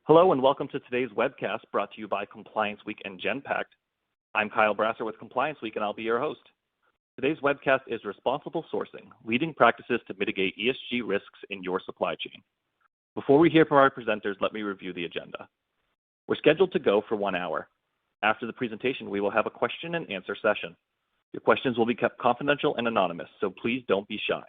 Hello and welcome to today's webcast brought to you by Compliance Week and Genpact. I'm Kyle Brasser with Compliance Week and I'll be your host. Today's webcast is Responsible Sourcing, Leading Practices to Mitigate ESG Risks in Your Supply Chain. Before we hear from our presenters, let me review the agenda. We're scheduled to go for 1 hour. After the presentation, we will have a question and answer session. Your questions will be kept confidential and anonymous, so please don't be shy.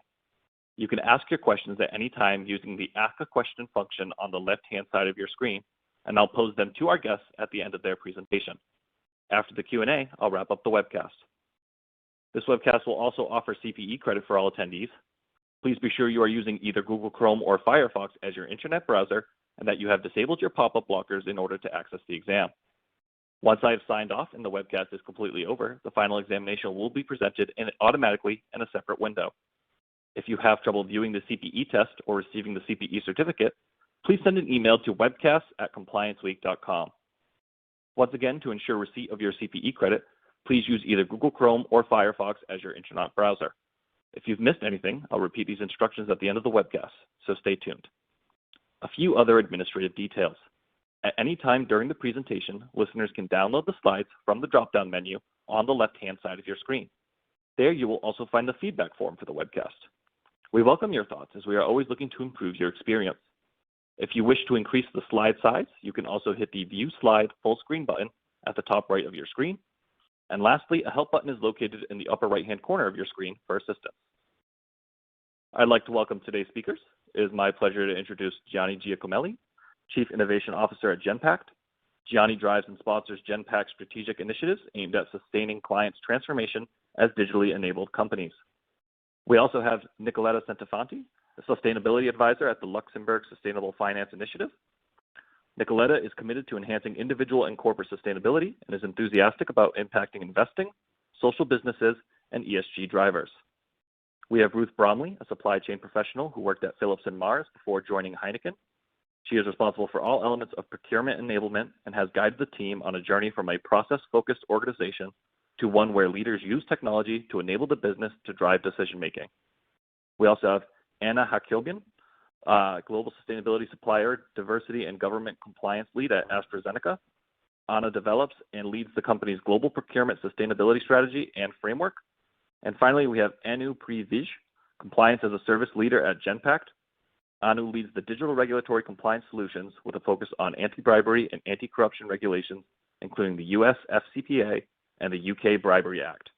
You can ask your questions at any time using the Ask a Question function on the left-hand side of your screen, and I'll pose them to our guests at the end of their presentation. After the Q&A, I'll wrap up the webcast. This webcast will also offer CPE credit for all attendees. Please be sure you are using either Google Chrome or Firefox as your internet browser and that you have disabled your pop-up blockers in order to access the exam. Once I have signed off and the webcast is completely over, the final examination will be presented automatically in a separate window. If you have trouble viewing the CPE test or receiving the CPE certificate, please send an email to webcasts@complianceweek.com. Once again, to ensure receipt of your CPE credit, please use either Google Chrome or Firefox as your internet browser. If you've missed anything, I'll repeat these instructions at the end of the webcast, so stay tuned. A few other administrative details. At any time during the presentation, listeners can download the slides from the drop-down menu on the left-hand side of your screen. There you will also find the feedback form for the webcast. We welcome your thoughts as we are always looking to improve your experience. If you wish to increase the slide size, you can also hit the View Slide Full Screen button at the top right of your screen. And lastly, a Help button is located in the upper right-hand corner of your screen for assistance. I'd like to welcome today's speakers. It is my pleasure to introduce Gianni Giacomelli, Chief Innovation Officer at Genpact. Gianni drives and sponsors Genpact's strategic initiatives aimed at sustaining clients' transformation as digitally enabled companies. We also have Nicoletta Centofanti, a Sustainability Advisor at the Luxembourg Sustainable Finance Initiative. Nicoletta is committed to enhancing individual and corporate sustainability and is enthusiastic about impacting investing, social businesses, and ESG drivers. We have Ruth Bromley, a supply chain professional who worked at Philips and Mars before joining Heineken. She is responsible for all elements of procurement enablement and has guided the team on a journey from a process-focused organization to one where leaders use technology to enable the business to drive decision-making. We also have Anna Hakilgen, Global Sustainability Supplier, Diversity and Government Compliance Lead at AstraZeneca. Anna develops and leads the company's global procurement sustainability strategy and framework. And finally, we have Anu Privij, Compliance as a Service Leader at Genpact. Anu leads the digital regulatory compliance solutions with a focus on anti-bribery and anti-corruption regulations, including the US FCPA and the UK Bribery Act.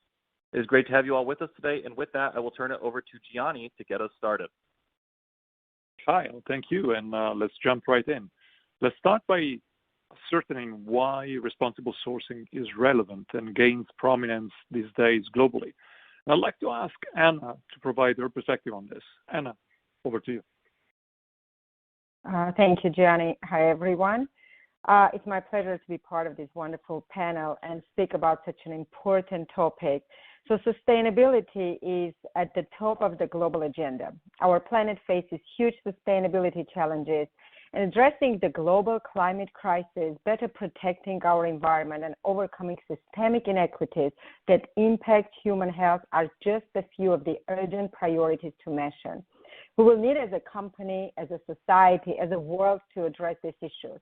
It is great to have you all with us today, and with that, I will turn it over to Gianni to get us started. Kyle, thank you, and let's jump right in. Let's start by ascertaining why responsible sourcing is relevant and gains prominence these days globally. And I'd like to ask Anna to provide her perspective on this. Anna, over to you. Thank you, Gianni. Hi, everyone. It's my pleasure to be part of this wonderful panel and speak about such an important topic. So sustainability is at the top of the global agenda. Our planet faces huge sustainability challenges, and addressing the global climate crisis, better protecting our environment, and overcoming systemic inequities that impact human health are just a few of the urgent priorities to mention. We will need as a company, as a society, as a world to address these issues.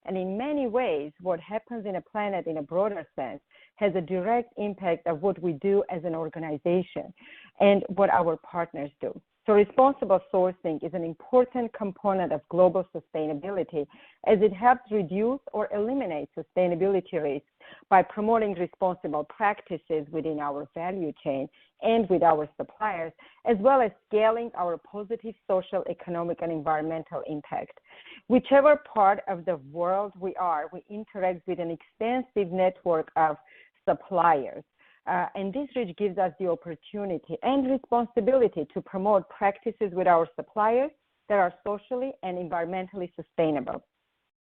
And in many ways, what happens in a planet in a broader sense has a direct impact of what we do as an organization and what our partners do. So responsible sourcing is an important component of global sustainability as it helps reduce or eliminate sustainability risks by promoting responsible practices within our value chain and with our suppliers, as well as scaling our positive social, economic, and environmental impact. Whichever part of the world we are, we interact with an extensive network of suppliers. And this reach gives us the opportunity and responsibility to promote practices with our suppliers that are socially and environmentally sustainable.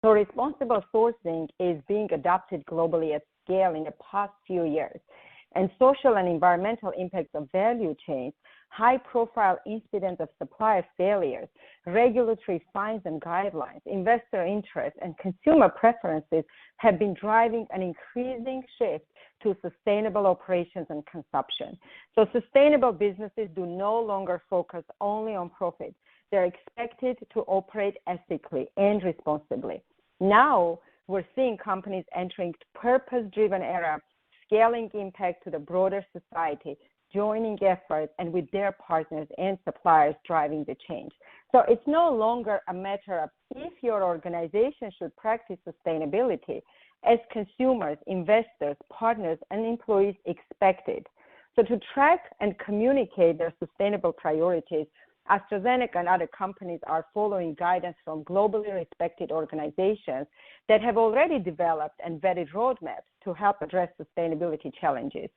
So responsible sourcing is being adopted globally at scale in the past few years. And social and environmental impacts of value chains, high-profile incidents of supplier failures, regulatory fines and guidelines, investor interest, and consumer preferences have been driving an increasing shift to sustainable operations and consumption. So sustainable businesses do no longer focus only on profit. They're expected to operate ethically and responsibly. Now, we're seeing companies entering purpose-driven era, scaling impact to the broader society, joining efforts, and with their partners and suppliers driving the change. So it's no longer a matter of if your organization should practice sustainability, as consumers, investors, partners, and employees expect it. So to track and communicate their sustainable priorities, AstraZeneca and other companies are following guidance from globally respected organizations that have already developed and vetted roadmaps to help address sustainability challenges.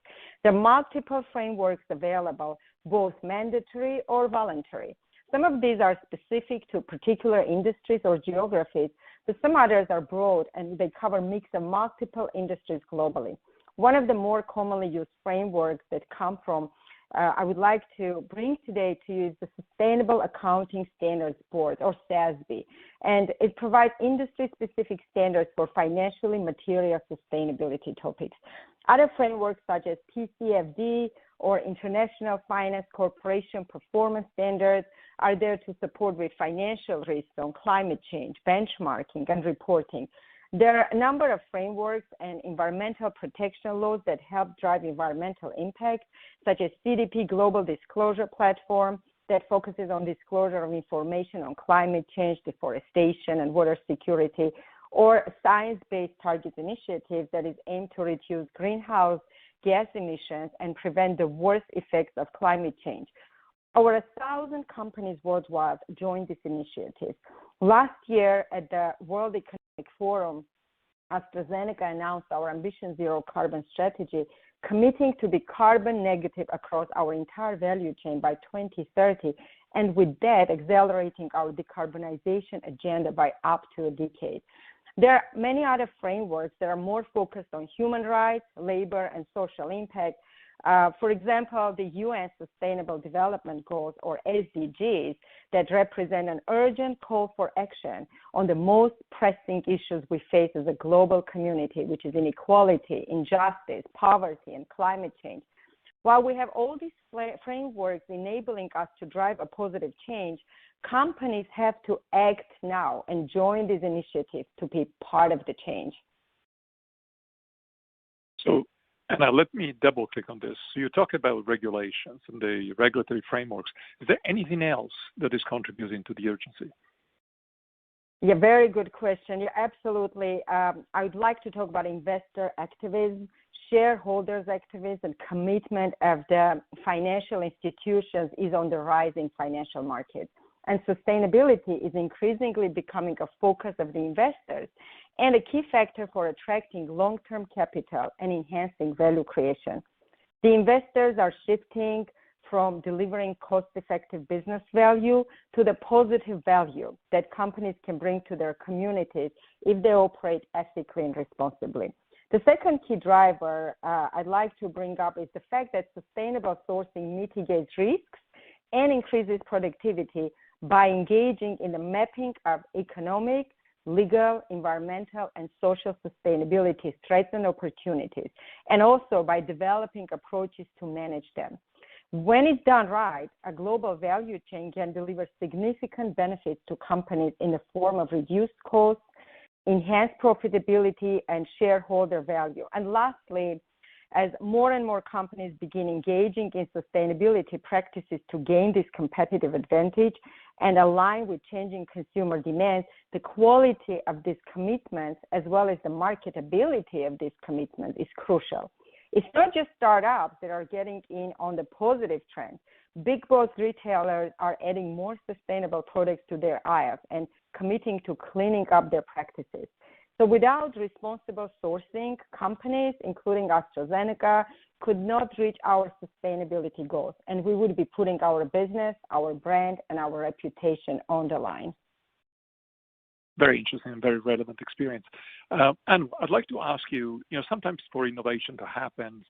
There are multiple frameworks available, both mandatory or voluntary. Some of these are specific to particular industries or geographies, but some others are broad and they cover a mix of multiple industries globally. One of the more commonly used frameworks that come from I would like to bring today to you is the Sustainable Accounting Standards Board, or SASB, and it provides industry-specific standards for financially material sustainability topics. Other frameworks such as TCFD or International Finance Corporation Performance Standards are there to support with financial risks on climate change, benchmarking, and reporting. There are a number of frameworks and environmental protection laws that help drive environmental impact, such as CDP Global Disclosure Platform that focuses on disclosure of information on climate change, deforestation, and water security, or Science-Based Targets Initiative that is aimed to reduce greenhouse gas emissions and prevent the worst effects of climate change. Over 1,000 companies worldwide joined this initiative. Last year at the World Economic Forum, AstraZeneca announced our Ambition Zero Carbon strategy, committing to be carbon negative across our entire value chain by 2030, and with that, accelerating our decarbonization agenda by up to a decade. There are many other frameworks that are more focused on human rights, labor, and social impact. For example, the UN Sustainable Development Goals, or SDGs, that represent an urgent call for action on the most pressing issues we face as a global community, which is inequality, injustice, poverty, and climate change. While we have all these frameworks enabling us to drive a positive change, companies have to act now and join these initiatives to be part of the change. So, Anna, let me double click on this. So you talk about regulations and the regulatory frameworks. Is there anything else that is contributing to the urgency? Yeah, very good question. Yeah, absolutely. I would like to talk about investor activism, shareholders activism, and commitment of the financial institutions is on the rise in financial markets. And sustainability is increasingly becoming a focus of the investors and a key factor for attracting long-term capital and enhancing value creation. The investors are shifting from delivering cost-effective business value to the positive value that companies can bring to their communities if they operate ethically and responsibly. The second key driver I'd like to bring up is the fact that sustainable sourcing mitigates risks and increases productivity by engaging in the mapping of economic, legal, environmental, and social sustainability threats and opportunities, and also by developing approaches to manage them. When it's done right, a global value chain can deliver significant benefits to companies in the form of reduced costs, enhanced profitability, and shareholder value. And lastly, as more and more companies begin engaging in sustainability practices to gain this competitive advantage and align with changing consumer demands, the quality of these commitments as well as the marketability of these commitments is crucial. It's not just startups that are getting in on the positive trend. Big box retailers are adding more sustainable products to their aisles and committing to cleaning up their practices. So without responsible sourcing, companies, including AstraZeneca, could not reach our sustainability goals, and we would be putting our business, our brand, and our reputation on the line. Very interesting and very relevant experience. And I'd like to ask you, sometimes for innovation to happen,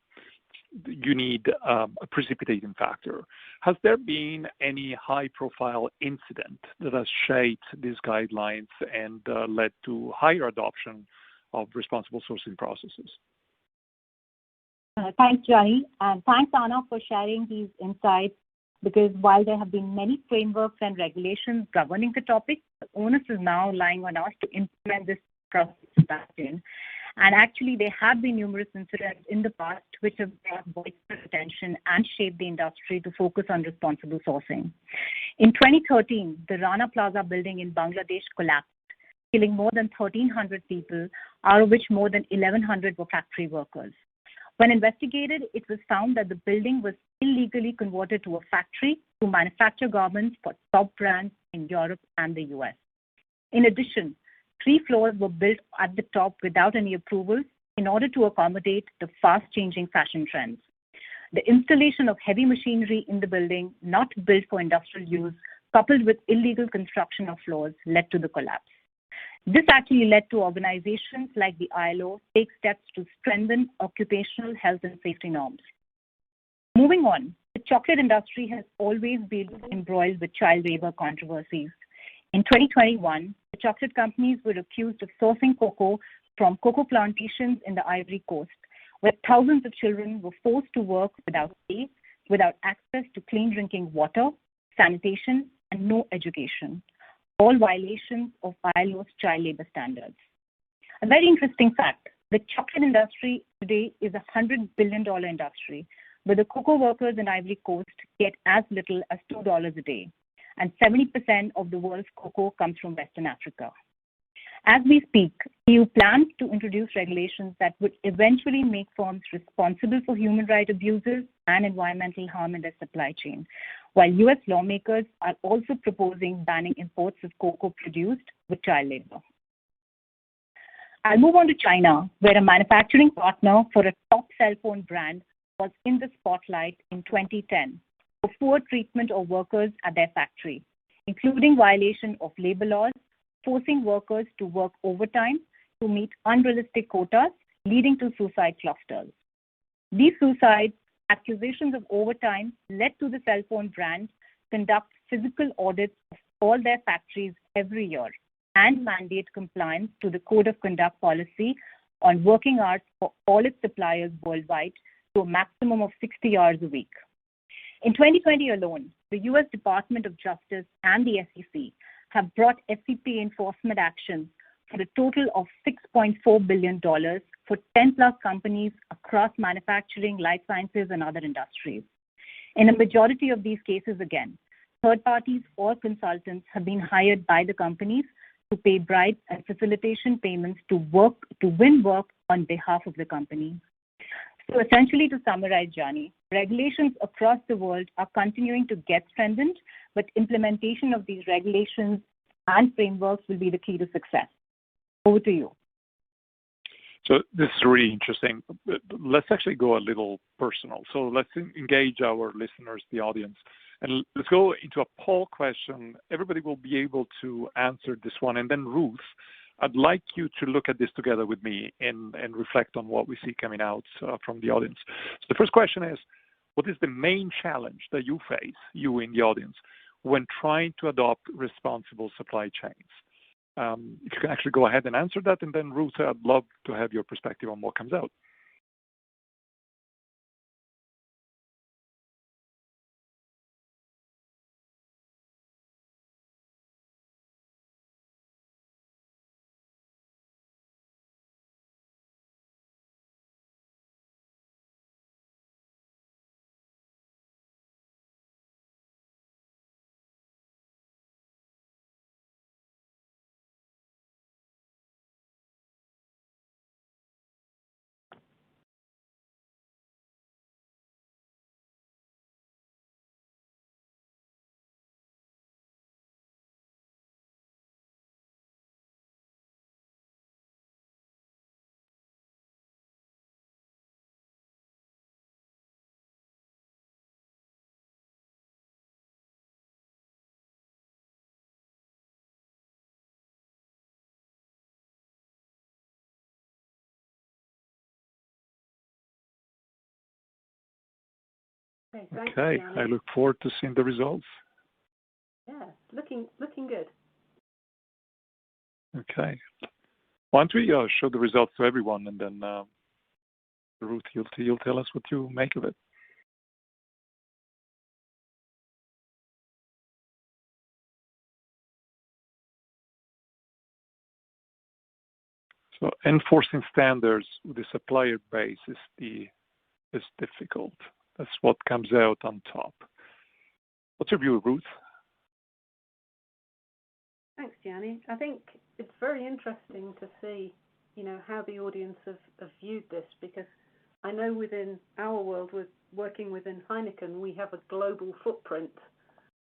you need a precipitating factor. Has there been any high-profile incident that has shaped these guidelines and led to higher adoption of responsible sourcing processes? Thanks, Johnny, and thanks, Anna, for sharing these insights, because while there have been many frameworks and regulations governing the topic, the onus is now lying on us to implement this across the supply chain. And actually, there have been numerous incidents in the past which have brought widespread attention and shaped the industry to focus on responsible sourcing. In 2013, the Rana Plaza building in Bangladesh collapsed, killing more than 1,300 people, out of which more than 1,100 were factory workers. When investigated, it was found that the building was illegally converted to a factory to manufacture garments for top brands in Europe and the US. In addition, 3 floors were built at the top without any approvals in order to accommodate the fast-changing fashion trends. The installation of heavy machinery in the building, not built for industrial use, coupled with illegal construction of floors, led to the collapse. This actually led to organizations like the ILO take steps to strengthen occupational health and safety norms. Moving on, the chocolate industry has always been embroiled with child labor controversies. In 2021, the chocolate companies were accused of sourcing cocoa from cocoa plantations in the Ivory Coast, where thousands of children were forced to work without pay, without access to clean drinking water, sanitation, and no education, all violations of ILO's child labor standards. A very interesting fact, the chocolate industry today is a $100 billion industry, but the cocoa workers in Ivory Coast get as little as $2 a day, and 70% of the world's cocoa comes from Western Africa. As we speak, EU plans to introduce regulations that would eventually make firms responsible for human rights abuses and environmental harm in their supply chain, while US lawmakers are also proposing banning imports of cocoa produced with child labor. I'll move on to China, where a manufacturing partner for a top cell phone brand was in the spotlight in 2010 for poor treatment of workers at their factory, including violation of labor laws, forcing workers to work overtime to meet unrealistic quotas, leading to suicide clusters. These suicides, accusations of overtime, led to the cell phone brand conduct physical audits of all their factories every year and mandate compliance to the Code of Conduct policy on working hours for all its suppliers worldwide to a maximum of 60 hours a week. In 2020 alone, the US Department of Justice and the SEC have brought FCPA enforcement actions for a total of $6.4 billion for 10 plus companies across manufacturing, life sciences, and other industries. In a majority of these cases, again, third parties or consultants have been hired by the companies to pay bribes and facilitation payments to win work on behalf of the company. So essentially, to summarize, Johnny, regulations across the world are continuing to get strengthened, but implementation of these regulations and frameworks will be the key to success. Over to you. So this is really interesting. Let's actually go a little personal. So let's engage our listeners, the audience, and let's go into a poll question. Everybody will be able to answer this one. And then Ruth, I'd like you to look at this together with me and reflect on what we see coming out from the audience. So the first question is, what is the main challenge that you face, you in the audience, when trying to adopt responsible supply chains? If you can actually go ahead and answer that, and then Ruth, I'd love to have your perspective on what comes out. Okay, I look forward to seeing the results. Yeah, looking good. Okay. Why don't we show the results to everyone, and then Ruth, you'll tell us what you make of it. So enforcing standards with the supplier base is difficult. That's what comes out on top. What's your view, Ruth? Thanks, Gianni. I think it's very interesting to see, how the audience have viewed this, because I know within our world, with working within Heineken, we have a global footprint,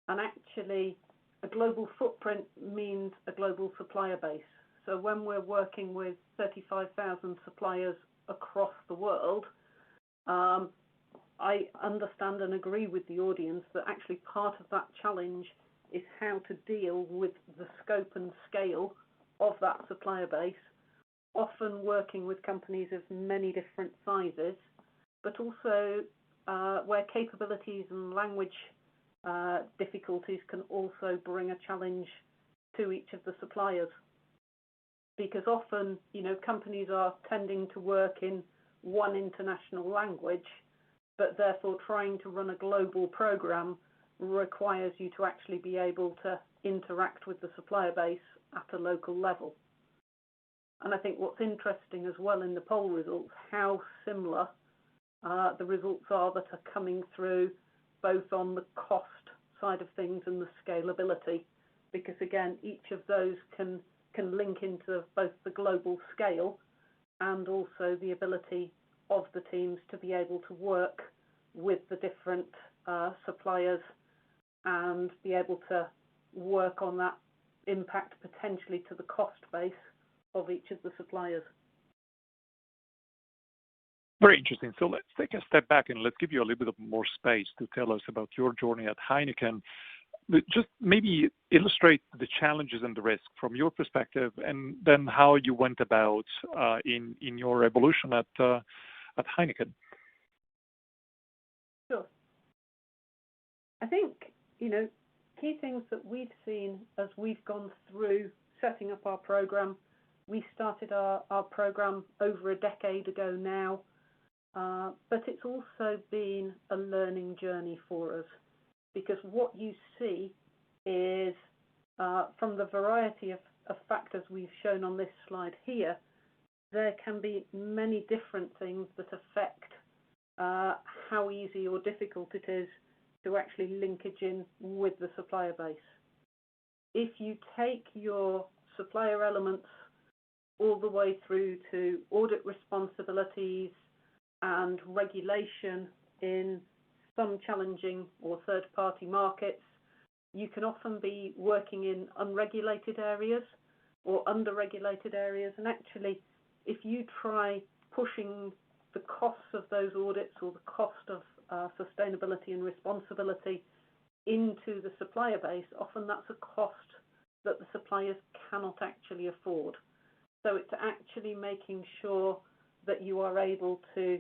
and actually a global footprint means a global supplier base. So when we're working with 35,000 suppliers across the world, I understand and agree with the audience that actually part of that challenge is how to deal with the scope and scale of that supplier base, often working with companies of many different sizes, but also where capabilities and language difficulties can also bring a challenge to each of the suppliers. Because often, companies are tending to work in one international language, but therefore trying to run a global program requires you to actually be able to interact with the supplier base at a local level. And I think what's interesting as well in the poll results, how similar the results are that are coming through both on the cost side of things and the scalability, because again, each of those can link into both the global scale and also the ability of the teams to be able to work with the different suppliers and be able to work on that impact potentially to the cost base of each of the suppliers. Very interesting. So let's take a step back and let's give you a little bit of more space to tell us about your journey at Heineken. Just maybe illustrate the challenges and the risk from your perspective, and then how you went about in your evolution at Heineken. Sure. I think, key things that we've seen as we've gone through setting up our program. We started our program over a decade ago now, but it's also been a learning journey for us, because what you see is from the variety of factors we've shown on this slide here, there can be many different things that affect how easy or difficult it is to actually linkage in with the supplier base. If you take your supplier elements all the way through to audit responsibilities and regulation in some challenging or third-party markets, you can often be working in unregulated areas or under-regulated areas. And actually, if you try pushing the costs of those audits or the cost of sustainability and responsibility into the supplier base, often that's a cost that the suppliers cannot actually afford. So it's actually making sure that you are able to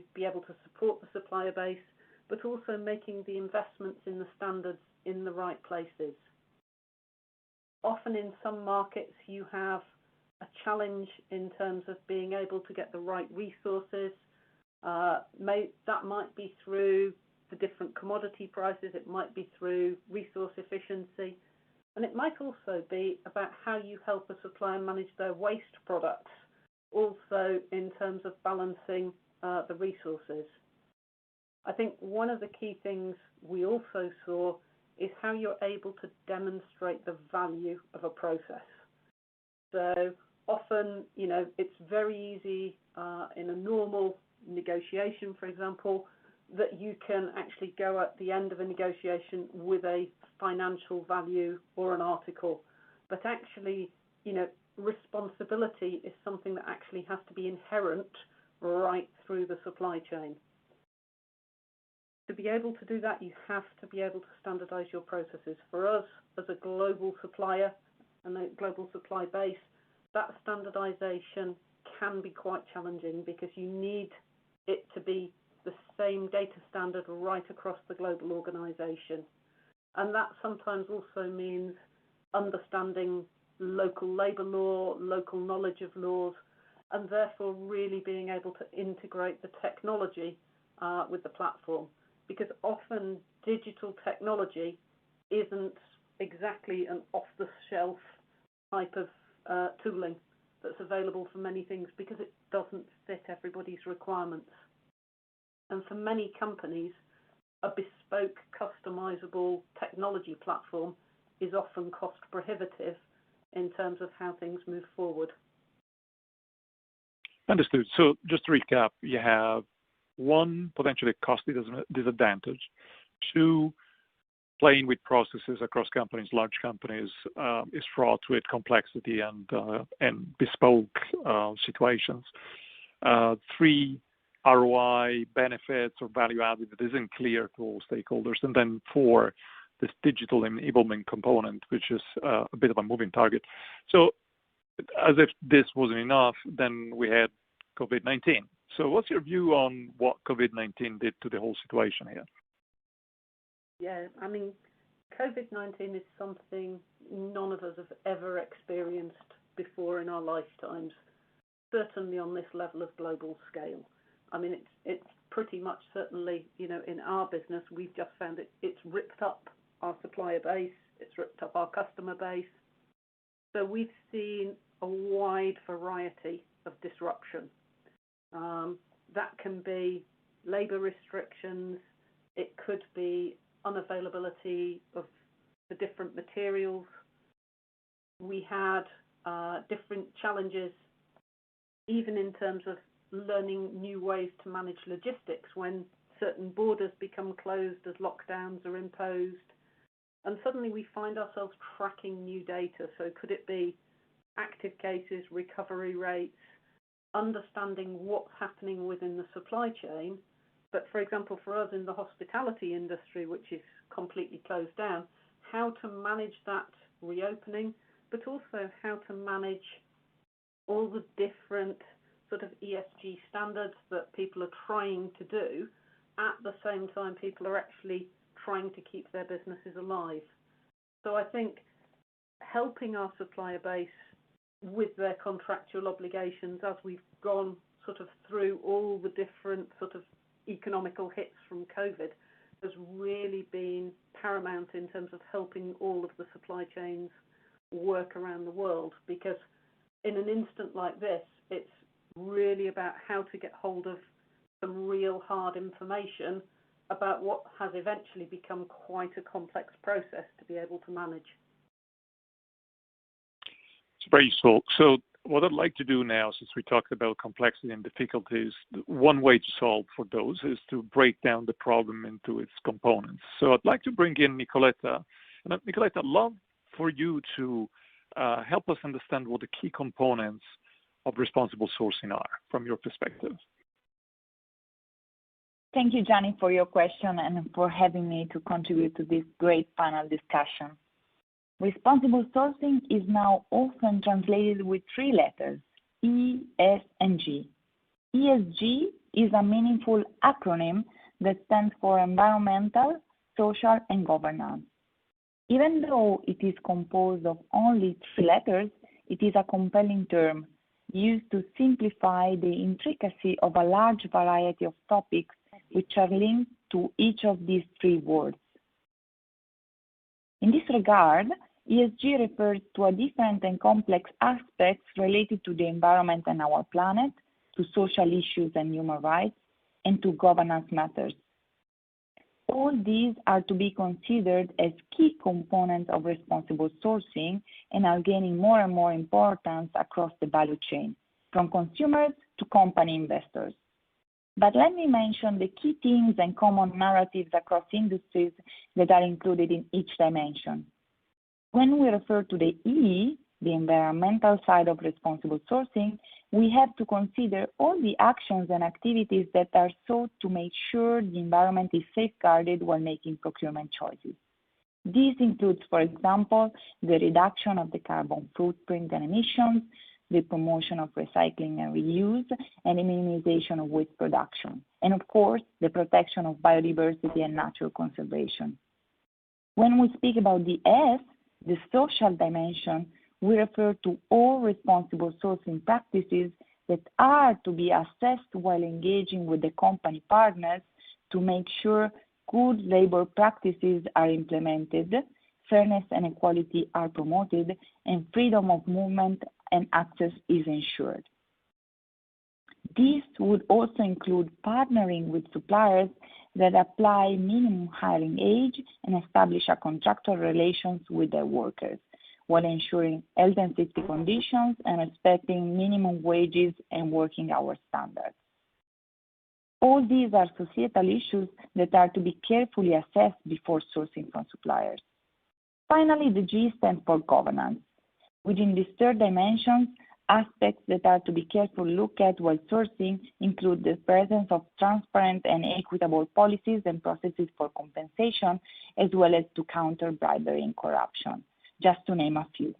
support the supplier base, but also making the investments in the standards in the right places. Often in some markets you have a challenge in terms of being able to get the right resources. That might be through the different commodity prices, it might be through resource efficiency, and it might also be about how you help a supplier manage their waste products, also in terms of balancing the resources. I think one of the key things we also saw is how you're able to demonstrate the value of a process. So often, it's very easy in a normal negotiation, for example, that you can actually go at the end of a negotiation with a financial value or an article. But actually, responsibility is something that actually has to be inherent right through the supply chain. To be able to do that, you have to be able to standardize your processes. For us, as a global supplier and a global supply base, that standardization can be quite challenging because you need it to be the same data standard right across the global organization. And that sometimes also means understanding local labor law, local knowledge of laws, and therefore really being able to integrate the technology with the platform. Because often digital technology isn't exactly an off-the-shelf type of tooling that's available for many things because it doesn't fit everybody's requirements. And for many companies, a bespoke, customizable technology platform is often cost prohibitive in terms of how things move forward. Understood. So just to recap, you have one, potentially cost disadvantage. Two, playing with processes across companies, large companies, is fraught with complexity and bespoke situations. Three, ROI benefits or value added that isn't clear to all stakeholders. And then four, this digital enablement component, which is a bit of a moving target. So as if this wasn't enough, then we had COVID-19. So what's your view on what COVID-19 did to the whole situation here? Yeah, I mean, COVID-19 is something none of us have ever experienced before in our lifetimes, certainly on this level of global scale. I mean, it's pretty much certainly, in our business, we've just found it's ripped up our supplier base, it's ripped up our customer base. So we've seen a wide variety of disruption. That can be labour restrictions, it could be unavailability of the different materials. We had different challenges, even in terms of learning new ways to manage logistics when certain borders become closed as lockdowns are imposed. And suddenly we find ourselves tracking new data. So could it be active cases, recovery rates, understanding what's happening within the supply chain? But for example, for us in the hospitality industry, which is completely closed down, how to manage that reopening, but also how to manage all the different sort of ESG standards that people are trying to do. At the same time, people are actually trying to keep their businesses alive. So I think helping our supplier base with their contractual obligations as we've gone sort of through all the different sort of economical hits from COVID has really been paramount in terms of helping all of the supply chains work around the world, because in an instant like this, it's really about how to get hold of some real hard information about what has eventually become quite a complex process to be able to manage. It's very useful. So what I'd like to do now, since we talked about complexity and difficulties, one way to solve for those is to break down the problem into its components. So I'd like to bring in Nicoletta. And Nicoletta, I'd love for you to help us understand what the key components of responsible sourcing are from your perspective. Thank you, Gianni, for your question and for having me to contribute to this great panel discussion. Responsible sourcing is now often translated with three letters, E, S, and G. ESG is a meaningful acronym that stands for environmental, social, and governance. Even though it is composed of only three letters, it is a compelling term used to simplify the intricacy of a large variety of topics which are linked to each of these three words. In this regard, ESG refers to a different and complex aspects related to the environment and our planet, to social issues and human rights, and to governance matters. All these are to be considered as key components of responsible sourcing and are gaining more and more importance across the value chain, from consumers to company investors. But let me mention the key themes and common narratives across industries that are included in each dimension. When we refer to the E, the environmental side of responsible sourcing, we have to consider all the actions and activities that are sought to make sure the environment is safeguarded while making procurement choices. This includes, for example, the reduction of the carbon footprint and emissions, the promotion of recycling and reuse, and the minimization of waste production, and of course, the protection of biodiversity and natural conservation. When we speak about the S, the social dimension, we refer to all responsible sourcing practices that are to be assessed while engaging with the company partners to make sure good labor practices are implemented, fairness and equality are promoted, and freedom of movement and access is ensured. This would also include partnering with suppliers that apply minimum hiring age and establish a contractual relations with their workers, while ensuring health and safety conditions and respecting minimum wages and working hour standards. All these are societal issues that are to be carefully assessed before sourcing from suppliers. Finally, the G stands for governance. Within these third dimensions, aspects that are to be carefully looked at while sourcing include the presence of transparent and equitable policies and processes for compensation, as well as to counter bribery and corruption, just to name a few.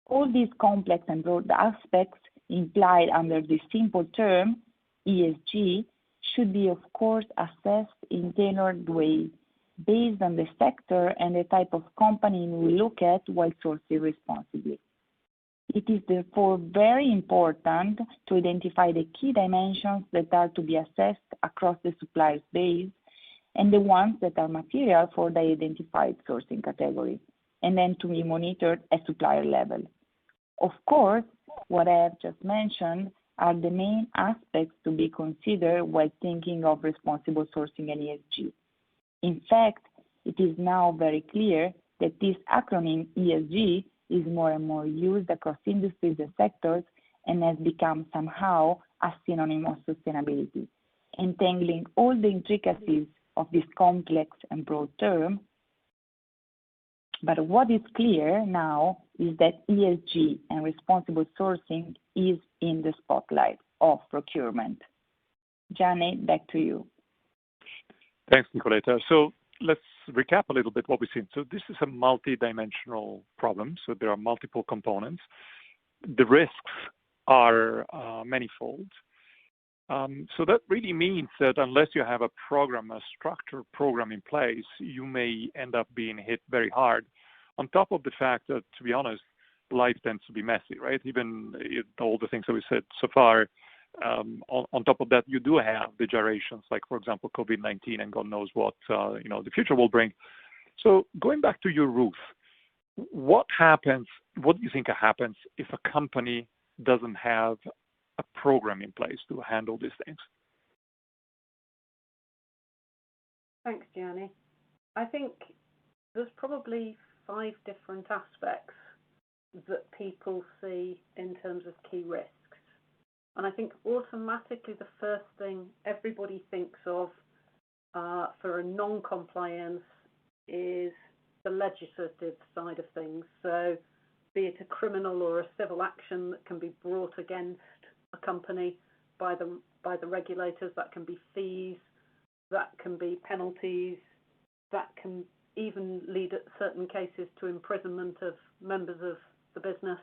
All these complex and broad aspects implied under this simple term, ESG, should be, of course, assessed in tailored way based on the sector and the type of company we look at while sourcing responsibly. It is therefore very important to identify the key dimensions that are to be assessed across the supplier's base and the ones that are material for the identified sourcing category, and then to be monitored at supplier level. Of course, what I have just mentioned are the main aspects to be considered while thinking of responsible sourcing and ESG. In fact, it is now very clear that this acronym ESG is more and more used across industries and sectors and has become somehow a synonym of sustainability, entangling all the intricacies of this complex and broad term. But what is clear now is that ESG and responsible sourcing is in the spotlight of procurement. Gianni, back to you. Thanks, Nicoletta. So let's recap a little bit what we've seen. So this is a multi-dimensional problem. So there are multiple components. The risks are manifold. So that really means that unless you have a program, a structured program in place, you may end up being hit very hard. On top of the fact that, to be honest, life tends to be messy, right? Even all the things that we said so far, on top of that, you do have the gyrations, like, for example, COVID-19, and God knows what the future will bring. So going back to your Ruth, what happens? What do you think happens if a company doesn't have a program in place to handle these things? Thanks, Gianni. I think there's probably 5 different aspects that people see in terms of key risks. And I think automatically the first thing everybody thinks of for a non-compliance is the legislative side of things. So be it a criminal or a civil action that can be brought against a company by the regulators, that can be fees, that can be penalties, that can even lead at certain cases to imprisonment of members of the business.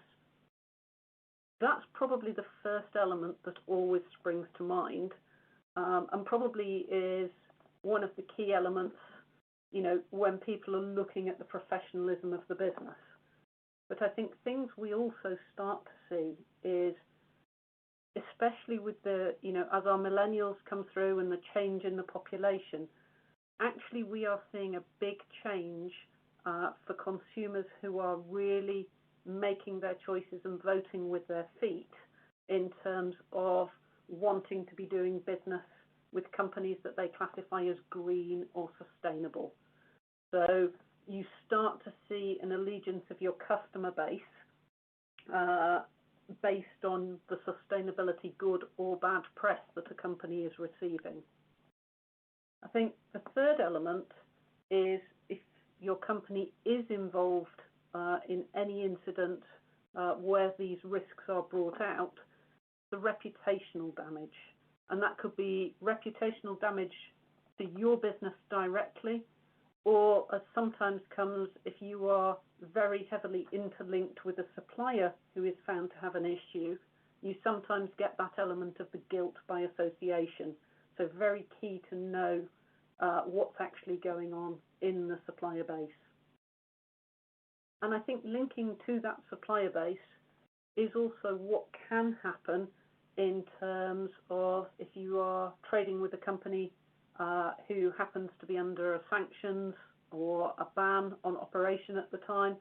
That's probably the first element that always springs to mind, and probably is one of the key elements, when people are looking at the professionalism of the business. But I think things we also start to see is, especially with the, as our millennials come through and the change in the population, actually we are seeing a big change for consumers who are really making their choices and voting with their feet in terms of wanting to be doing business with companies that they classify as green or sustainable. So you start to see an allegiance of your customer base based on the sustainability good or bad press that a company is receiving. I think the third element is if your company is involved in any incident where these risks are brought out, the reputational damage. And that could be reputational damage to your business directly, or as sometimes comes if you are very heavily interlinked with a supplier who is found to have an issue, you sometimes get that element of the guilt by association. So very key to know what's actually going on in the supplier base. And I think linking to that supplier base is also what can happen in terms of if you are trading with a company who happens to be under sanctions or a ban on operation at the time,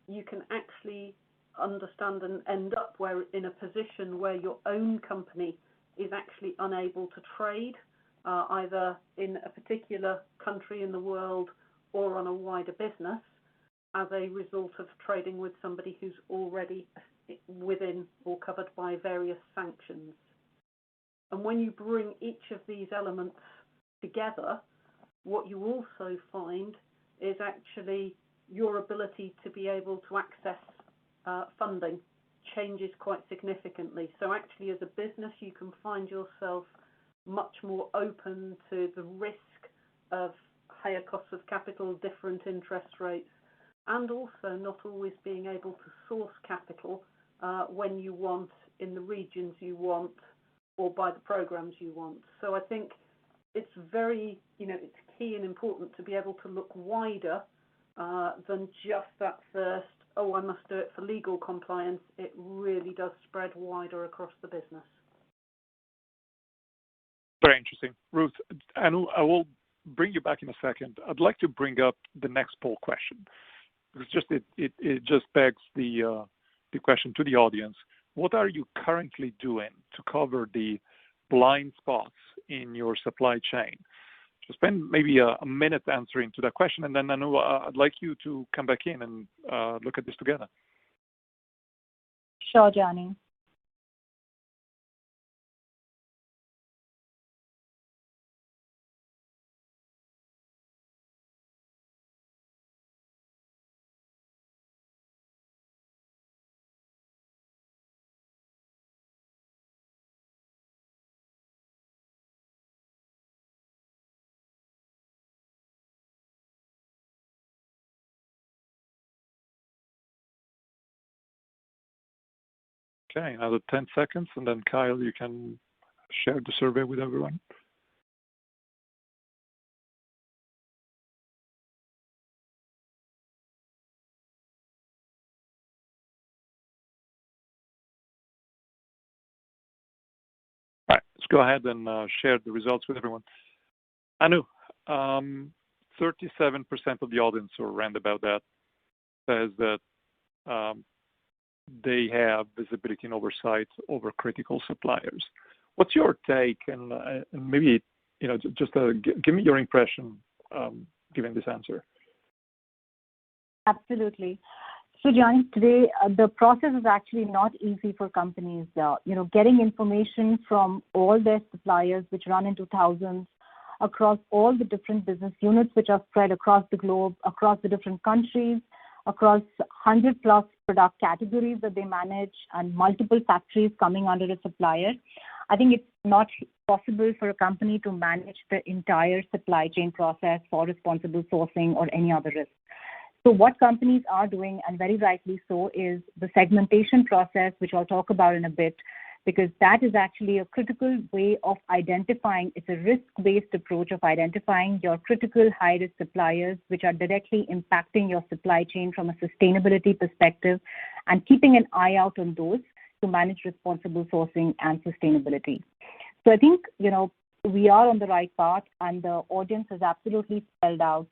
you can actually understand around and end up in a position where your own company is actually unable to trade either in a particular country in the world or on a wider business as a result of trading with somebody who's already within or covered by various sanctions. And when you bring each of these elements together, what you also find is actually your ability to be able to access funding changes quite significantly. So actually as a business, you can find yourself much more open to the risk of higher costs of capital, different interest rates, and also not always being able to source capital when you want, in the regions you want, or by the programs you want. So I think it's very, it's key and important to be able to look wider than just that first, I must do it for legal compliance. It really does spread wider across the business. Very interesting. Ruth, Anu, I will bring you back in a second. I'd like to bring up the next poll question, because it just begs the question to the audience. What are you currently doing to cover the blind spots in your supply chain? So spend maybe a minute answering to that question, and then Anu, I'd like you to come back in and look at this together. Sure, Johnny. Okay, another 10 seconds, and then Kyle, you can share the survey with everyone. All right, let's go ahead and share the results with everyone. Anu, 37% of the audience, or around about that, says that they have visibility and oversight over critical suppliers. What's your take? And maybe, just give me your impression given this answer. Absolutely. So, Johnny, today the process is actually not easy for companies. Getting information from all their suppliers, which run into thousands, across all the different business units which are spread across the globe, across the different countries, across 100 plus product categories that they manage, and multiple factories coming under a supplier. I think it's not possible for a company to manage the entire supply chain process for responsible sourcing or any other risk. So what companies are doing, and very rightly so, is the segmentation process, which I'll talk about in a bit, because that is actually a critical way of identifying. It's a risk-based approach of identifying your critical high-risk suppliers, which are directly impacting your supply chain from a sustainability perspective, and keeping an eye out on those to manage responsible sourcing and sustainability. So I think, we are on the right path, and the audience has absolutely spelled out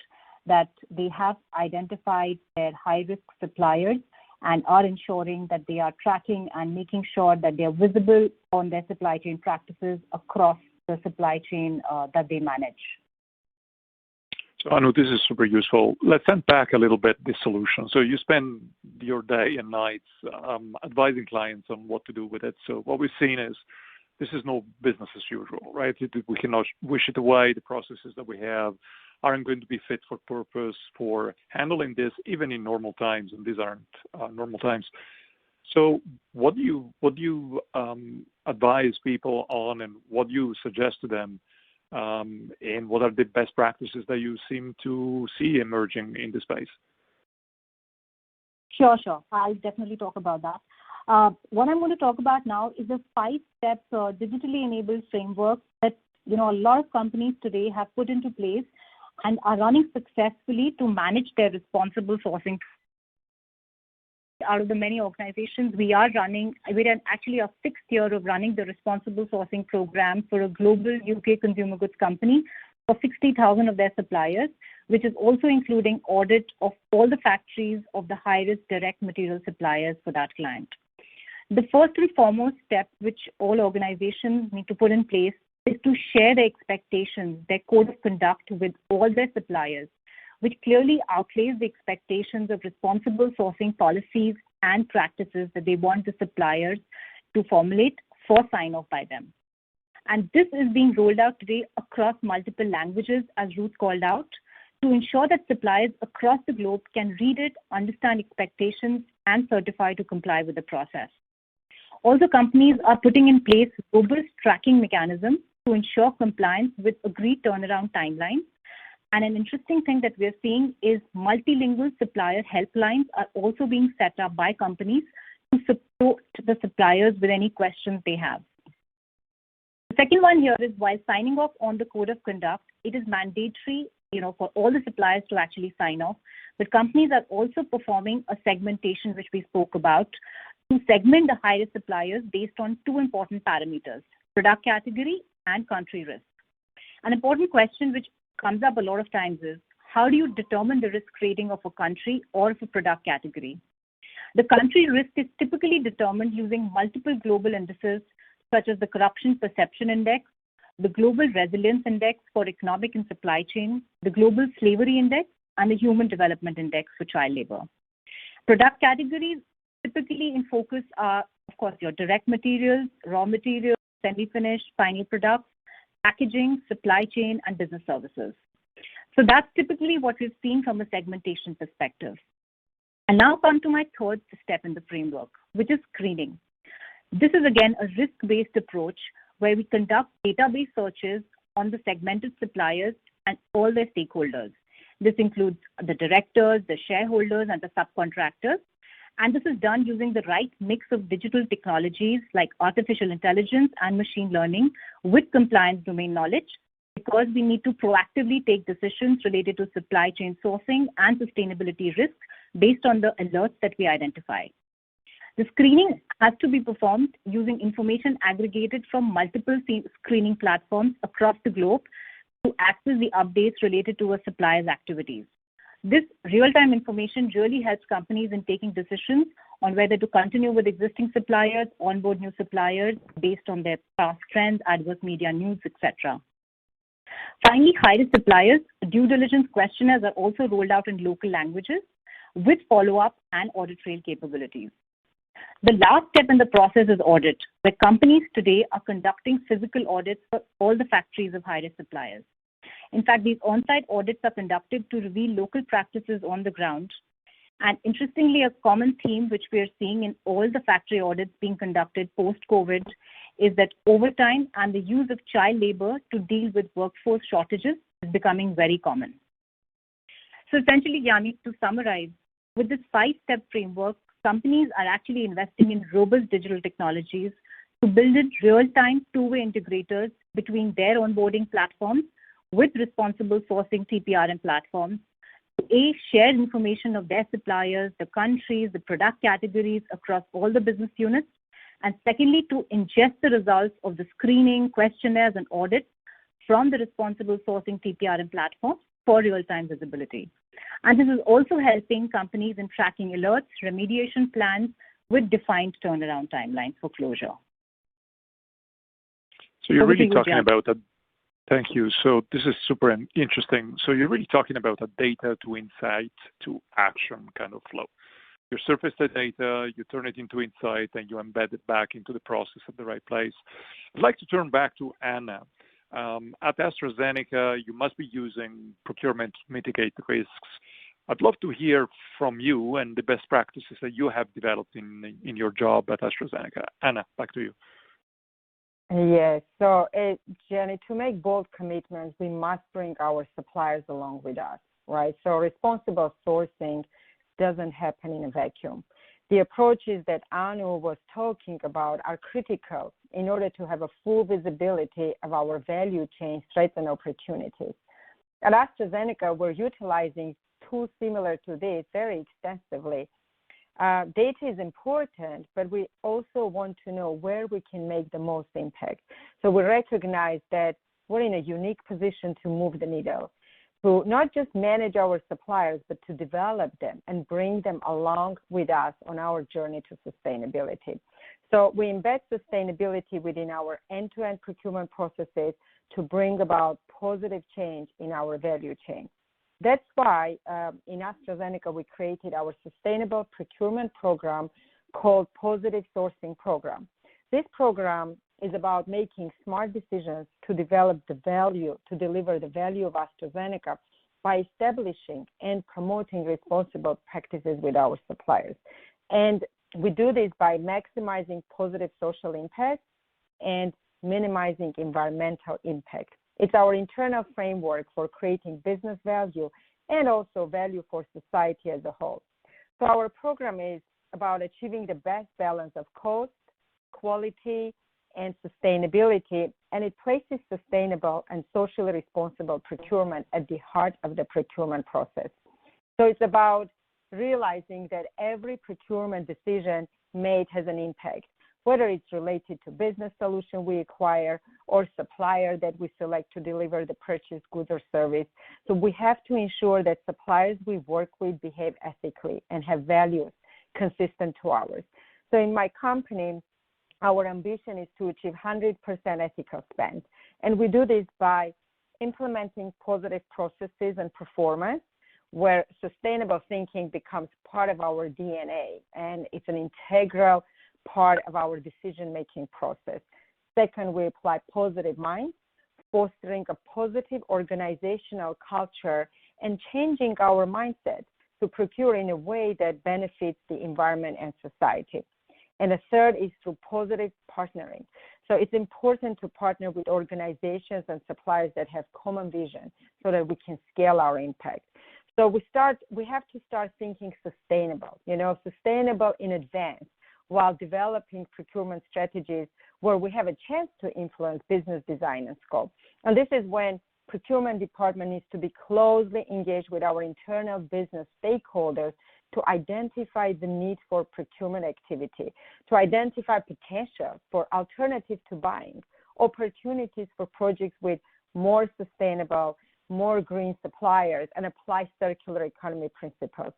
that they have identified their high-risk suppliers and are ensuring that they are tracking and making sure that they are visible on their supply chain practices across the supply chain that they manage. So Anu, this is super useful. Let's unpack a little bit the solution. So you spend your day and nights advising clients on what to do with it. So what we've seen is this is no business as usual, right? We cannot wish it away. The processes that we have aren't going to be fit for purpose for handling this, even in normal times, and these aren't normal times. So what do you advise people on, and what do you suggest to them, and what are the best practices that you seem to see emerging in this space? Sure. I'll definitely talk about that. What I'm going to talk about now is a 5-step digitally enabled framework that a lot of companies today have put into place and are running successfully to manage their responsible sourcing. Out of the many organizations we're actually our 6th year of running the responsible sourcing program for a global UK consumer goods company for 60,000 of their suppliers, which is also including audit of all the factories of the high-risk direct material suppliers for that client. The first and foremost step which all organizations need to put in place is to share their expectations, their code of conduct with all their suppliers, which clearly outlays the expectations of responsible sourcing policies and practices that they want the suppliers to formulate for sign-off by them. And this is being rolled out today across multiple languages, as Ruth called out, to ensure that suppliers across the globe can read it, understand expectations, and certify to comply with the process. Also, companies are putting in place robust tracking mechanisms to ensure compliance with agreed turnaround timelines. And an interesting thing that we're seeing is multilingual supplier helplines are also being set up by companies to support the suppliers with any questions they have. The second one here is while signing off on the code of conduct, it is mandatory, for all the suppliers to actually sign off. But companies are also performing a segmentation, which we spoke about, to segment the high-risk suppliers based on two important parameters: product category and country risk. An important question which comes up a lot of times is, how do you determine the risk rating of a country or of a product category? The country risk is typically determined using multiple global indices such as the Corruption Perception Index, the Global Resilience Index for Economic and Supply Chain, the Global Slavery Index, and the Human Development Index for Child Labor. Product categories typically in focus are, of course, your direct materials, raw materials, semi-finished, final products, packaging, supply chain, and business services. So that's typically what we've seen from a segmentation perspective. And now come to my third step in the framework, which is screening. This is again a risk-based approach where we conduct database searches on the segmented suppliers and all their stakeholders. This includes the directors, the shareholders, and the subcontractors. And this is done using the right mix of digital technologies like artificial intelligence and machine learning with compliance domain knowledge, because we need to proactively take decisions related to supply chain sourcing and sustainability risk based on the alerts that we identify. The screening has to be performed using information aggregated from multiple screening platforms across the globe to access the updates related to a supplier's activities. This real-time information really helps companies in taking decisions on whether to continue with existing suppliers, onboard new suppliers based on their past trends, adverse media news, etc. Finally, high-risk suppliers, due diligence questionnaires are also rolled out in local languages with follow-up and audit trail capabilities. The last step in the process is audit, where companies today are conducting physical audits for all the factories of high-risk suppliers. In fact, these on-site audits are conducted to reveal local practices on the ground. And interestingly, a common theme which we are seeing in all the factory audits being conducted post-COVID is that overtime and the use of child labor to deal with workforce shortages is becoming very common. So essentially, Yanni, to summarize, with this 5-step framework, companies are actually investing in robust digital technologies to build in real-time two-way integrators between their onboarding platforms with responsible sourcing TPRM platforms to share information of their suppliers, the countries, the product categories across all the business units, and secondly, to ingest the results of the screening, questionnaires, and audits from the responsible sourcing TPRM platform for real-time visibility. And this is also helping companies in tracking alerts, remediation plans with defined turnaround timelines for closure. So you're really talking about a Thank you. So this is super interesting. So you're really talking about a data to insight to action kind of flow. You surface the data, you turn it into insight, and you embed it back into the process at the right place. I'd like to turn back to Anna. At AstraZeneca, you must be using procurement to mitigate the risks. I'd love to hear from you and the best practices that you have developed in your job at AstraZeneca. Anna, back to you. Yes. So, Jenny, to make bold commitments, we must bring our suppliers along with us, right? So responsible sourcing doesn't happen in a vacuum. The approaches that Anu was talking about are critical in order to have a full visibility of our value chain threats and opportunities. At AstraZeneca, we're utilizing tools similar to this very extensively. Data is important, but we also want to know where we can make the most impact. So we recognize that we're in a unique position to move the needle, to not just manage our suppliers, but to develop them and bring them along with us on our journey to sustainability. So we embed sustainability within our end-to-end procurement processes to bring about positive change in our value chain. That's why in AstraZeneca, we created our sustainable procurement program called Positive Sourcing Program. This program is about making smart decisions to develop the value, to deliver the value of AstraZeneca by establishing and promoting responsible practices with our suppliers. And we do this by maximizing positive social impact and minimizing environmental impact. It's our internal framework for creating business value and also value for society as a whole. So our program is about achieving the best balance of cost, quality, and sustainability, and it places sustainable and socially responsible procurement at the heart of the procurement process. So it's about realizing that every procurement decision made has an impact, whether it's related to business solution we acquire or supplier that we select to deliver the purchased goods or service. So we have to ensure that suppliers we work with behave ethically and have values consistent to ours. So in my company, our ambition is to achieve 100% ethical spend. And we do this by implementing positive processes and performance, where sustainable thinking becomes part of our DNA, and it's an integral part of our decision-making process. Second, we apply positive minds, fostering a positive organizational culture and changing our mindset to procure in a way that benefits the environment and society. And the third is through positive partnering. So it's important to partner with organizations and suppliers that have common vision so that we can scale our impact. So we have to start thinking sustainable in advance while developing procurement strategies where we have a chance to influence business design and scope. And this is when procurement department needs to be closely engaged with our internal business stakeholders to identify the need for procurement activity, to identify potential for alternative to buying, opportunities for projects with more sustainable, more green suppliers, and apply circular economy principles.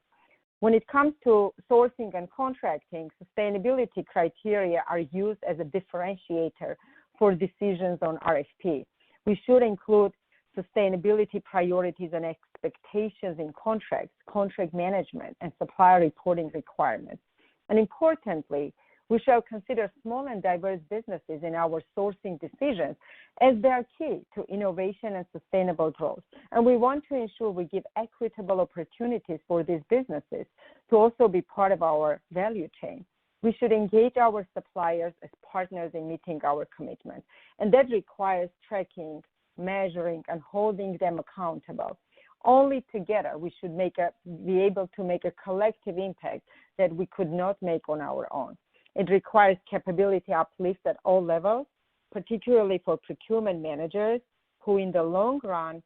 When it comes to sourcing and contracting, sustainability criteria are used as a differentiator for decisions on RFP. We should include sustainability priorities and expectations in contracts, contract management, and supplier reporting requirements. And importantly, we shall consider small and diverse businesses in our sourcing decisions as they are key to innovation and sustainable growth. And we want to ensure we give equitable opportunities for these businesses to also be part of our value chain. We should engage our suppliers as partners in meeting our commitments. And that requires tracking, measuring, and holding them accountable. Only together we should be able to make a collective impact that we could not make on our own. It requires capability uplift at all levels, particularly for procurement managers who in the long run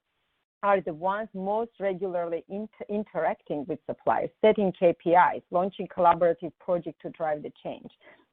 are the ones most regularly interacting with suppliers, setting KPIs, launching collaborative projects to drive the change.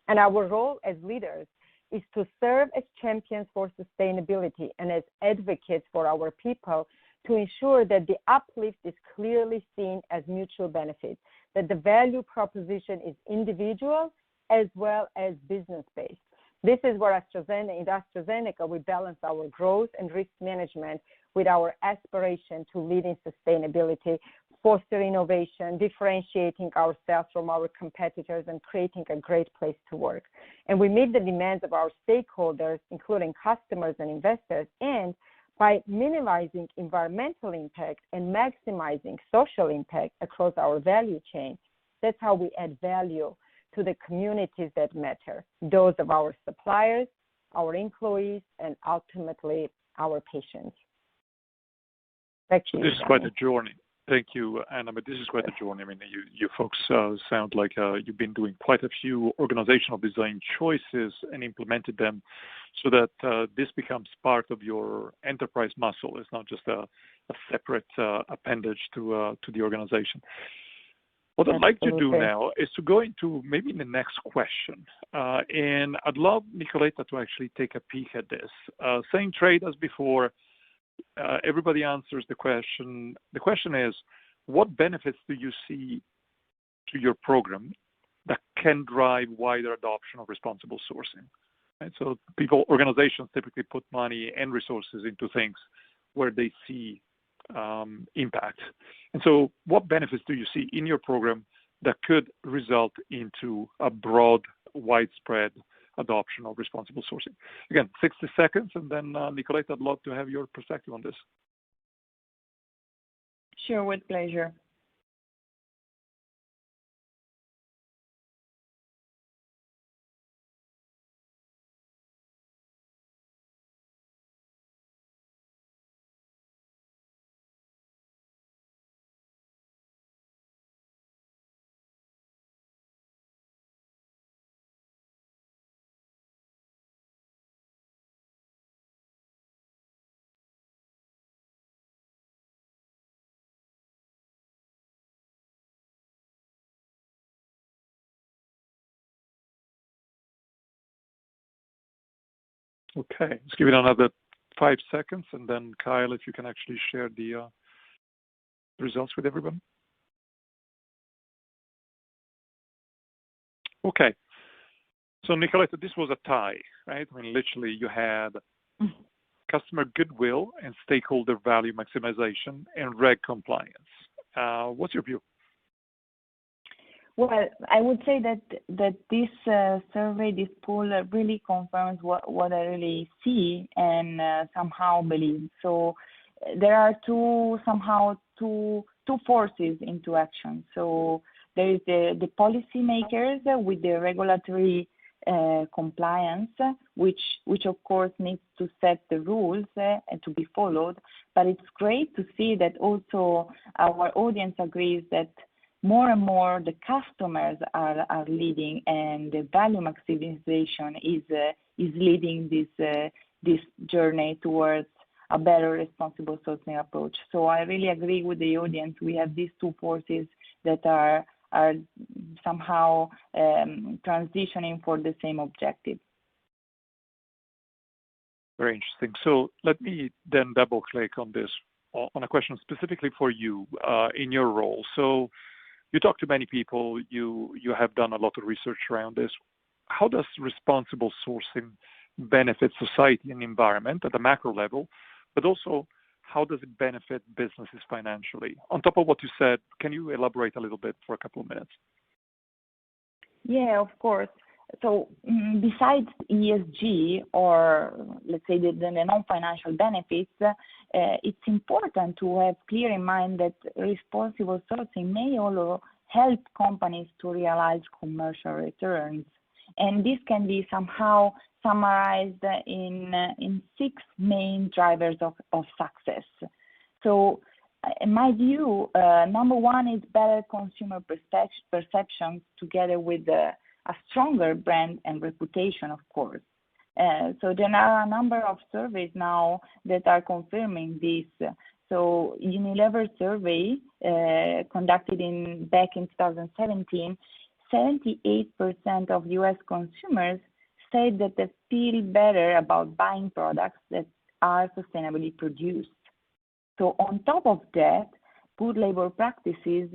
And our role as leaders is to serve as champions for sustainability and as advocates for our people to ensure that the uplift is clearly seen as mutual benefit, that the value proposition is individual as well as business-based. This is where in AstraZeneca, we balance our growth and risk management with our aspiration to lead in sustainability, foster innovation, differentiating ourselves from our competitors, and creating a great place to work. And we meet the demands of our stakeholders, including customers and investors, and by minimizing environmental impact and maximizing social impact across our value chain, that's how we add value to the communities that matter, those of our suppliers, our employees, and ultimately our patients. Back to you, this is quite a journey. Thank you, Anna. But this is quite a journey. I mean, you folks sound like you've been doing quite a few organizational design choices and implemented them so that this becomes part of your enterprise muscle. It's not just a separate appendage to the organization. What I'd like to do now is to go into maybe the next question. And I'd love Nicoletta to actually take a peek at this. Same trade as before. Everybody answers the question. The question is, what benefits do you see to your program that can drive wider adoption of responsible sourcing. Right? So organizations typically put money and resources into things where they see impact. And so what benefits do you see in your program that could result into a broad, widespread adoption of responsible sourcing? Again, 60 seconds, and then Nicolette, I'd love to have your perspective on this. Sure, with pleasure. Okay, let's give it another 5 seconds, and then Kyle, if you can actually share the results with everyone. Okay, so Nicolette, this was a tie, right? I mean, literally you had customer goodwill and stakeholder value maximization and reg compliance. What's your view? Well, I would say that this survey, this poll really confirms what I really see and somehow believe. So there are two forces into action. So there is the policymakers with the regulatory compliance, which of course needs to set the rules and to be followed. But it's great to see that also our audience agrees that more and more the customers are leading, and the value maximization is leading this journey towards a better responsible sourcing approach. So I really agree with the audience. We have these two forces that are somehow transitioning for the same objective. Very interesting. So let me then double click on this, on a question specifically for you in your role. So you talk to many people, you have done a lot of research around this. How does responsible sourcing benefit society and environment at the macro level, but also how does it benefit businesses financially? On top of what you said, can you elaborate a little bit for a couple of minutes? Yeah, of course. So besides ESG, or let's say the non-financial benefits, it's important to have clear in mind that responsible sourcing may also help companies to realize commercial returns. And this can be somehow summarized in 6 main drivers of success. So in my view, number one is better consumer perceptions together with a stronger brand and reputation, of course. So there are a number of surveys now that are confirming this. So Unilever survey conducted back in 2017, 78% of U.S. consumers said that they feel better about buying products that are sustainably produced. So on top of that, good labor practices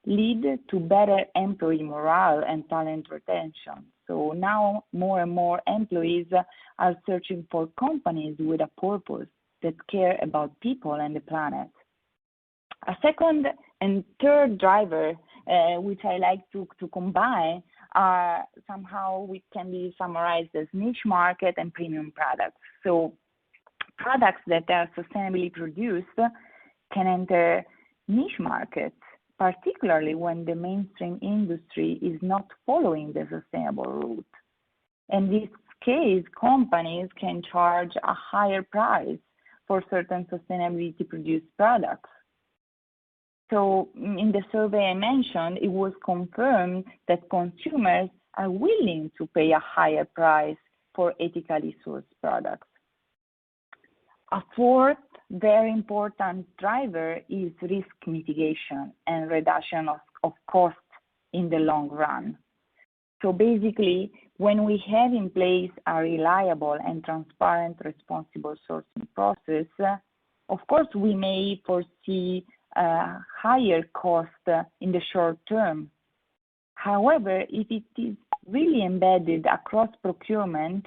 lead to better employee morale and talent retention. So now more and more employees are searching for companies with a purpose that care about people and the planet. A second and third driver, which I like to combine, are somehow we can be summarized as niche market and premium products. So products that are sustainably produced can enter niche markets, particularly when the mainstream industry is not following the sustainable route. In this case, companies can charge a higher price for certain sustainability produced products. So in the survey I mentioned, it was confirmed that consumers are willing to pay a higher price for ethically sourced products. A fourth very important driver is risk mitigation and reduction of costs in the long run. So basically, when we have in place a reliable and transparent responsible sourcing process, of course, we may foresee a higher cost in the short term. However, if it is really embedded across procurement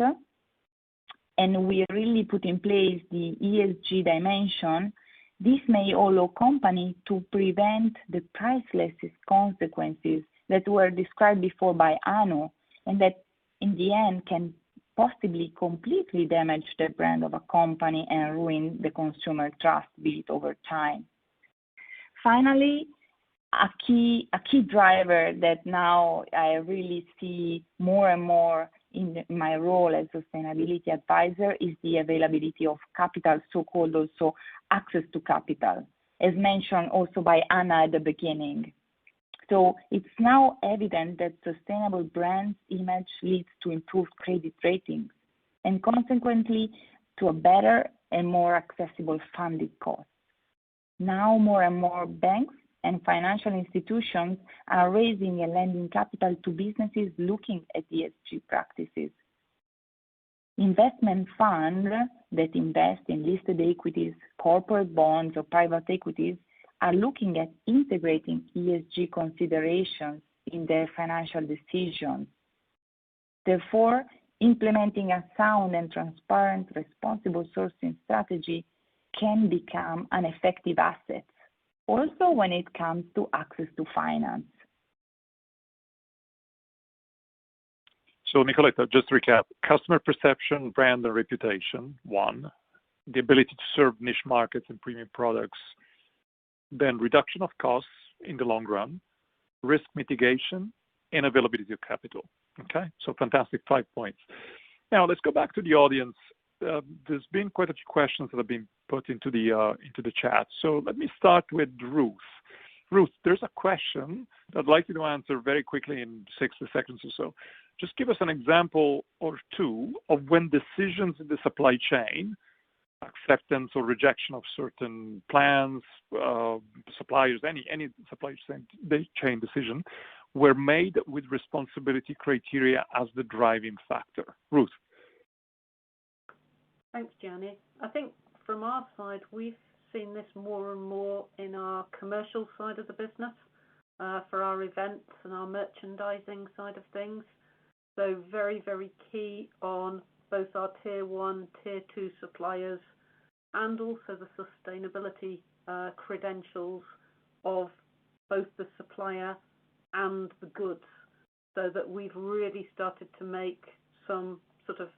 and we really put in place the ESG dimension, this may allow companies to prevent the priceless consequences that were described before by Anu, and that in the end can possibly completely damage the brand of a company and ruin the consumer trust built over time. Finally, a key driver that now I really see more and more in my role as sustainability advisor is the availability of capital, so-called also access to capital, as mentioned also by Anna at the beginning. So it's now evident that sustainable brands image leads to improved credit ratings and consequently to a better and more accessible funding cost. Now more and more banks and financial institutions are raising and lending capital to businesses looking at ESG practices. Investment funds that invest in listed equities, corporate bonds, or private equities are looking at integrating ESG considerations in their financial decisions. Therefore, implementing a sound and transparent responsible sourcing strategy can become an effective asset, also when it comes to access to finance. So, Nicoletta, just to recap, customer perception, brand, and reputation, one. The ability to serve niche markets and premium products. Then reduction of costs in the long run, risk mitigation, and availability of capital. Okay, so fantastic 5 points. Now let's go back to the audience. There's been quite a few questions that have been put into the chat. So let me start with Ruth. Ruth, there's a question that I'd like you to answer very quickly in 60 seconds or so. Just give us an example or two of when decisions in the supply chain, acceptance or rejection of certain plans, suppliers, any supply chain decision, were made with responsibility criteria as the driving factor. Ruth. Thanks, Gianni. I think from our side, we've seen this more and more in our commercial side of the business, for our events and our merchandising side of things. So very, very key on both our tier 1, tier 2 suppliers, and also the sustainability credentials of both the supplier and the goods, so that we've really started to make some sort of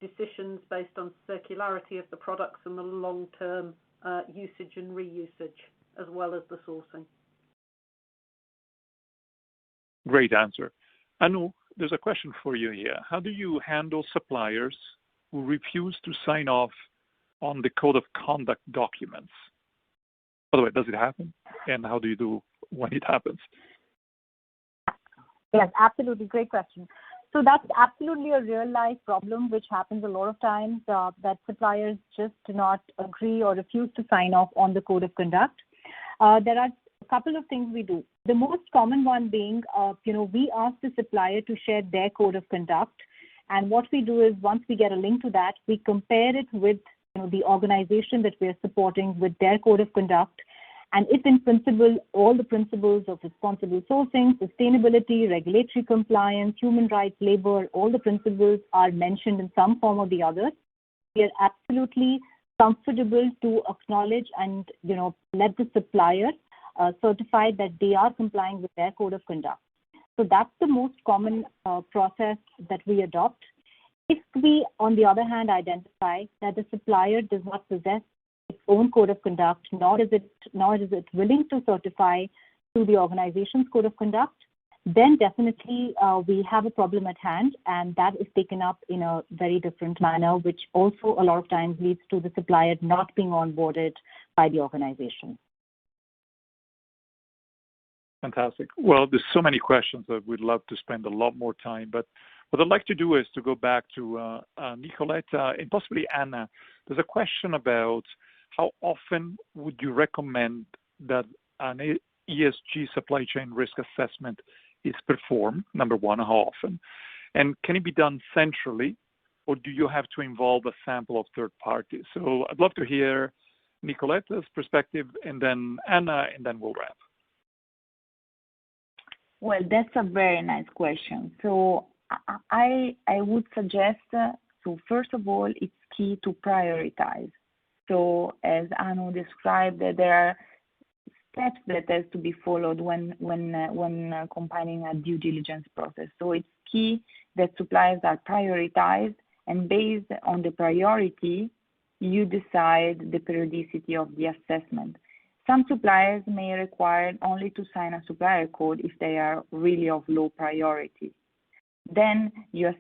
decisions based on circularity of the products and the long-term usage and reusage, as well as the sourcing. Great answer. Anu, there's a question for you here. How do you handle suppliers who refuse to sign off on the code of conduct documents? By the way, does it happen? And how do you do when it happens? Yes, absolutely. Great question. So that's absolutely a real life problem which happens a lot of times, that suppliers just do not agree or refuse to sign off on the code of conduct. There are a couple of things we do. The most common one being, we ask the supplier to share their code of conduct. And what we do is once we get a link to that, we compare it with the organization that we are supporting with their code of conduct. And if in principle, all the principles of responsible sourcing, sustainability, regulatory compliance, human rights, labor, all the principles are mentioned in some form or the other, we are absolutely comfortable to acknowledge and, let the supplier certify that they are complying with their code of conduct. So that's the most common process that we adopt. If we, on the other hand, identify that the supplier does not possess its own code of conduct, nor is it willing to certify to the organization's code of conduct, then definitely we have a problem at hand, and that is taken up in a very different manner, which also a lot of times leads to the supplier not being onboarded by the organization. Fantastic. Well, there's so many questions that we'd love to spend a lot more time, but what I'd like to do is to go back to Nicoletta and possibly Anna. There's a question about how often would you recommend that an ESG supply chain risk assessment is performed? Number one, how often? And can it be done centrally, or do you have to involve a sample of third parties? So I'd love to hear Nicoletta's perspective, and then Anna, and then we'll wrap. Well, that's a very nice question. So I would suggest, so first of all, it's key to prioritize. So as Anu described, there are steps that has to be followed when compiling a due diligence process. So it's key that suppliers are prioritized, and based on the priority, you decide the periodicity of the assessment. Some suppliers may require only to sign a supplier code if they are really of low priority. Then you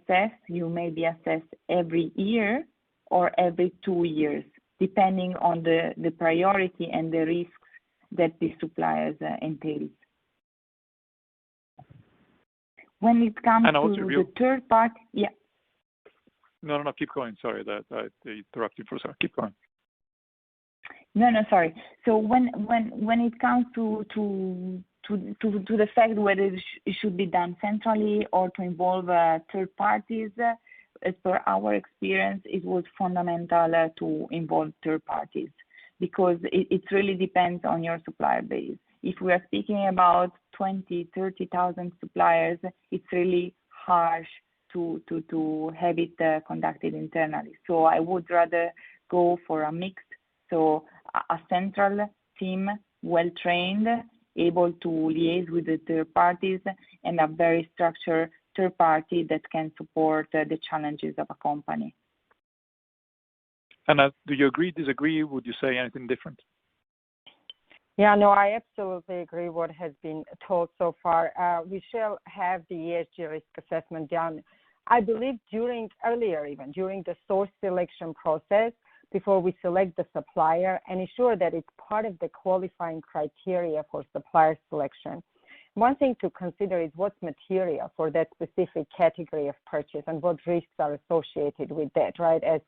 may be assessed every year or every 2 years, depending on the priority and the risks that the suppliers entails. When it comes to the third part, yeah. No, keep going. Sorry that I interrupted for a second. Keep going. No, sorry. So when it comes to the fact whether it should be done centrally or to involve third parties, as per our experience, it was fundamental to involve third parties because it really depends on your supplier base. If we are speaking about 20, 30,000 suppliers, it's really harsh to have it conducted internally. So I would rather go for a mix. So a central team, well-trained, able to liaise with the third parties, and a very structured third party that can support the challenges of a company. Anna, do you agree, disagree? Would you say anything different? Yeah, no, I absolutely agree what has been told so far. We shall have the ESG risk assessment done, I believe, during the source selection process, before we select the supplier, and ensure that it's part of the qualifying criteria for supplier selection. One thing to consider is what's material for that specific category of purchase and what risks are associated with that, right? As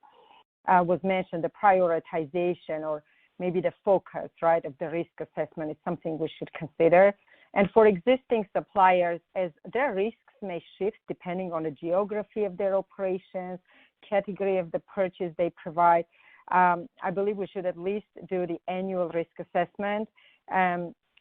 was mentioned, the prioritization or maybe the focus, right, of the risk assessment is something we should consider. And for existing suppliers, as their risks may shift depending on the geography of their operations, category of the purchase they provide, I believe we should at least do the annual risk assessment.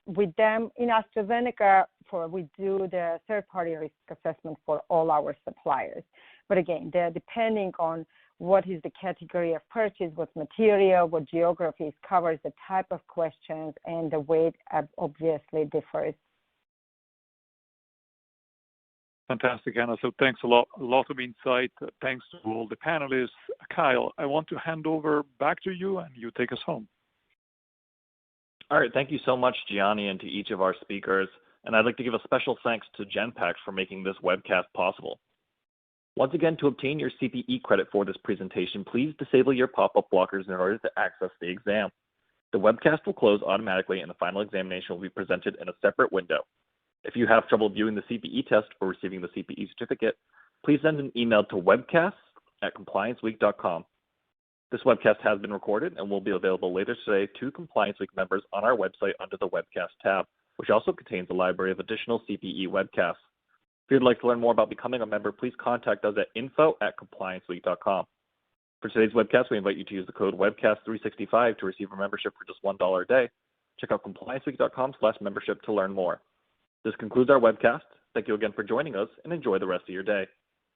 With them, in AstraZeneca, we do the third-party risk assessment for all our suppliers. But again, depending on what is the category of purchase, what material, what geographies covers, the type of questions, and the weight obviously differs. Fantastic, Anna. So thanks a lot of insight. Thanks to all the panelists. Kyle, I want to hand over back to you, and you take us home. All right, thank you so much, Gianni, and to each of our speakers. And I'd like to give a special thanks to Genpact for making this webcast possible. Once again, to obtain your CPE credit for this presentation, please disable your pop-up blockers in order to access the exam. The webcast will close automatically, and the final examination will be presented in a separate window. If you have trouble viewing the CPE test or receiving the CPE certificate, please send an email to webcasts@complianceweek.com. This webcast has been recorded and will be available later today to Compliance Week members on our website under the Webcast tab, which also contains a library of additional CPE webcasts. If you'd like to learn more about becoming a member, please contact us at info@complianceweek.com. For today's webcast, we invite you to use the code WEBCAST365 to receive a membership for just $1 a day. Check out complianceweek.com/membership to learn more. This concludes our webcast. Thank you again for joining us, and enjoy the rest of your day.